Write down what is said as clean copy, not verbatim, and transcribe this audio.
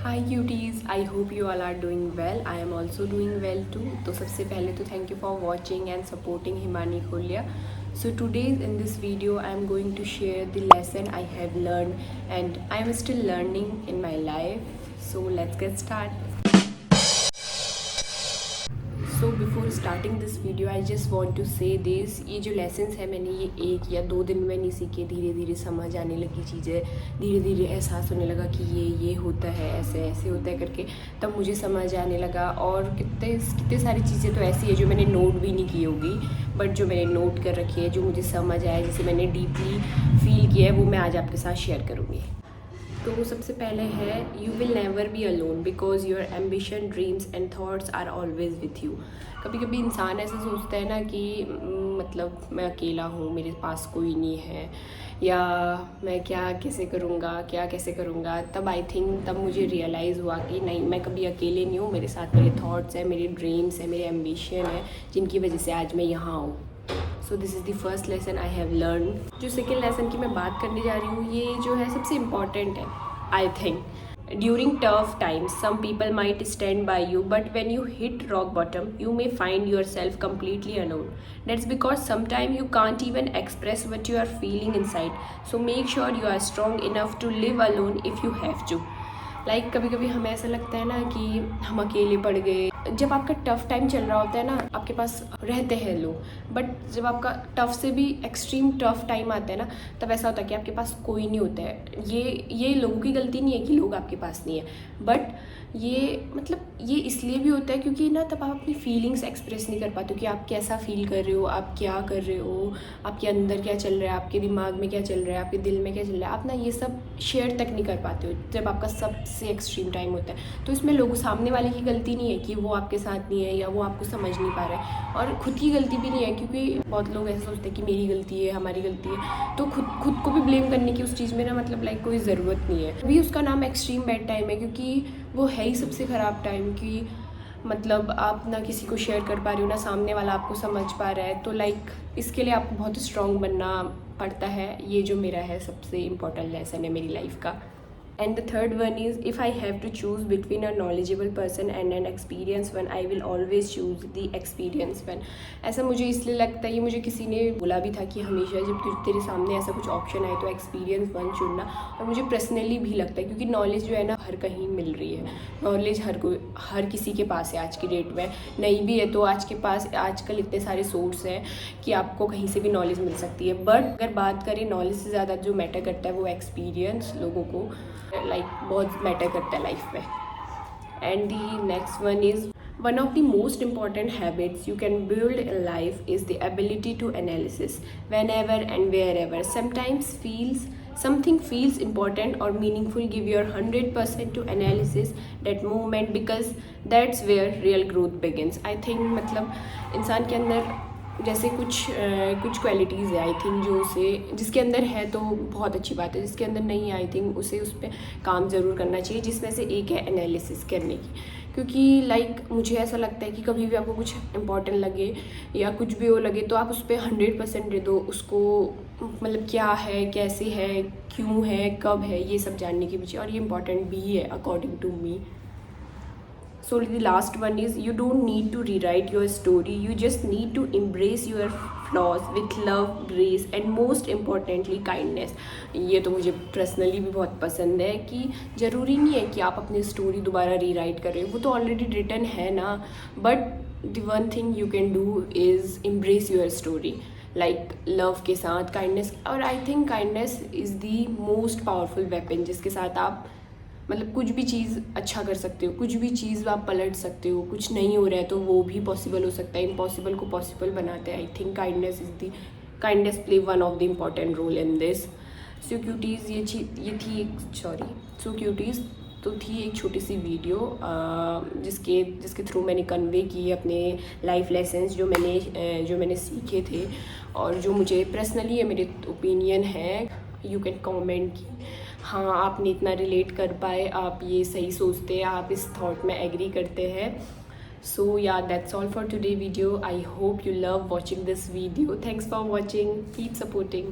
High cuties, I hope you all are doing well. I am also doing well too. तो सबसे पहले तो thank you for watching and supporting Himani Kholiya. So today in this video I am going to share the lesson I have learned and I am still learning in my life. So let's get started. So before starting this video I just want to say this, ये जो lessons है मैंने ये 1 या 2 दिन में नहीं सीखे. धीरे धीरे समझ आने लगी चीज़ें, धीरे धीरे एहसास होने लगा कि ये होता है, ऐसे ऐसे होता है करके तब मुझे समझ आने लगा. और कितने सारी चीज़ें तो ऐसी है जो मैंने नोट भी नहीं की होगी, बट जो मैंने नोट कर रखी है, जो मुझे समझ आया, जिसे मैंने डीपली फील किया है, वो मैं आज आपके साथ शेयर करूँगी. तो सबसे पहले है you will never be alone because your ambition, dreams and thoughts are always with you. कभी कभी इंसान ऐसा सोचता है ना कि मतलब मैं अकेला हूँ, मेरे पास कोई नहीं है, या मैं क्या कैसे करूँगा. तब आई थिंक तब मुझे रियलाइज़ हुआ कि नहीं, मैं कभी अकेले नहीं हूँ. मेरे साथ मेरे थॉट्स हैं, मेरे ड्रीम्स हैं, मेरे एम्बिशन है, जिनकी वजह से आज मैं यहाँ हूँ. So this is the first lesson I have learn. जो सेकेंड लेसन की मैं बात करने जा रही हूँ, ये जो है सबसे इम्पॉर्टेंट है. I think during tough times some people might stand by you, but when you hit rock bottom you may find yourself completely alone. That's because sometimes you can't even express what you are feeling inside, so make sure you are strong enough to live alone if you have to. Like कभी कभी हमें ऐसा लगता है ना कि हम अकेले पड़ गए. जब आपका टफ़ टाइम चल रहा होता है ना, आपके पास रहते हैं लोग, बट जब आपका टफ़ से भी एक्सट्रीम टफ़ टाइम आता है ना, तब ऐसा होता है कि आपके पास कोई नहीं होता है. ये लोगों की गलती नहीं है कि लोग आपके पास नहीं है, बट ये इसलिए भी होता है क्योंकि ना तब आप अपनी फीलिंग्स एक्सप्रेस नहीं कर पाते हो कि आप कैसा फील कर रहे हो, आप क्या कर रहे हो, आपके अंदर क्या चल रहा है, आपके दिमाग में क्या चल रहा है, आपके दिल में क्या चल रहा है. आप ना ये सब शेयर तक नहीं कर पाते हो जब आपका सबसे एक्सट्रीम टाइम होता है. तो इसमें लोगों सामने वाले की गलती नहीं है कि वो आपके साथ नहीं है या वो आपको समझ नहीं पा रहा है, और खुद की गलती भी नहीं है क्योंकि बहुत लोग ऐसे सोचते हैं कि मेरी गलती है, हमारी गलती है. तो खुद को भी ब्लेम करने की उस चीज़ में ना मतलब लाइक कोई ज़रूरत नहीं है. अभी उसका नाम एक्सट्रीम बैड टाइम है क्योंकि वो है ही सबसे ख़राब टाइम कि मतलब आप ना किसी को शेयर कर पा रहे हो, ना सामने वाला आपको समझ पा रहा है. तो लाइक इसके लिए आपको बहुत स्ट्रॉन्ग बनना पड़ता है. ये जो मेरा है सबसे इम्पोर्टेंट लेसन है मेरी लाइफ का. And the third one is, if I have to choose between a knowledgeable person and an experienced one, I will always choose the experienced one. ऐसा मुझे इसलिए लगता है, ये मुझे किसी ने बोला भी था कि हमेशा जब तेरे सामने ऐसा कुछ ऑप्शन आए तो एक्सपीरियंस वन चुनना. और मुझे पर्सनली भी लगता है क्योंकि नॉलेज जो है ना हर कहीं मिल रही है. नॉलेज हर किसी के पास है आज की डेट में. नहीं भी है तो आज के पास आजकल इतने सारे सोर्स हैं कि आपको कहीं से भी नॉलेज मिल सकती है. बट अगर बात करें नॉलेज से ज़्यादा जो मैटर करता है वो एक्सपीरियंस लोगों को बहुत मैटर करता है लाइफ में. And the next one is, one of the most important habits you can build in life is the ability to analysis whenever and wherever something feels important or meaningful. Give your 100% to analysis that moment because that's where real growth begins. I think मतलब इंसान के अंदर जैसे कुछ qualities है I think जिसके अंदर है तो बहुत अच्छी बात है, जिसके अंदर नहीं है आई थिंक उसे उस पर काम ज़रूर करना चाहिए. जिसमें से एक है एनालिसिस करने की. क्योंकि लाइक मुझे ऐसा लगता है कि कभी भी आपको कुछ इंपॉर्टेंट लगे या कुछ भी वो लगे तो आप उस पर 100% दे दो उसको. मतलब क्या है, कैसे है, क्यों है, कब है, ये सब जानने के पीछे. और ये इंपॉर्टेंट भी है according to me. So the last one is, you don't need to rewrite your story, you just need to embrace your flaws with love, grace and most importantly kindness. ये तो मुझे पर्सनली भी बहुत पसंद है कि ज़रूरी नहीं है कि आप अपनी स्टोरी दोबारा रीराइट करें, वो तो ऑलरेडी रिटन है ना. But the one thing you can do is embrace your story like love के साथ, काइंडनेस. और आई think kindness is the most powerful weapon जिसके साथ आप मतलब कुछ भी चीज़ अच्छा कर सकते हो, कुछ भी चीज़ आप पलट सकते हो. कुछ नहीं हो रहा है तो वो भी पॉसिबल हो सकता है. इम्पॉसिबल को पॉसिबल बनाते हैं. I think kindness play one of the important role in this. So cuties तो थी एक छोटी सी वीडियो जिसके थ्रू मैंने कन्वे किए अपने लाइफ लेसन्स जो मैंने सीखे थे और जो मुझे पर्सनली मेरे ओपिनियन है. यू कैन कमेंट कि हाँ आपने इतना रिलेट कर पाए, आप ये सही सोचते हैं, आप इस थॉट में एग्री करते हैं. सो या that's all for today video. I hope you love watching this video. Thanks for watching. Keep supporting.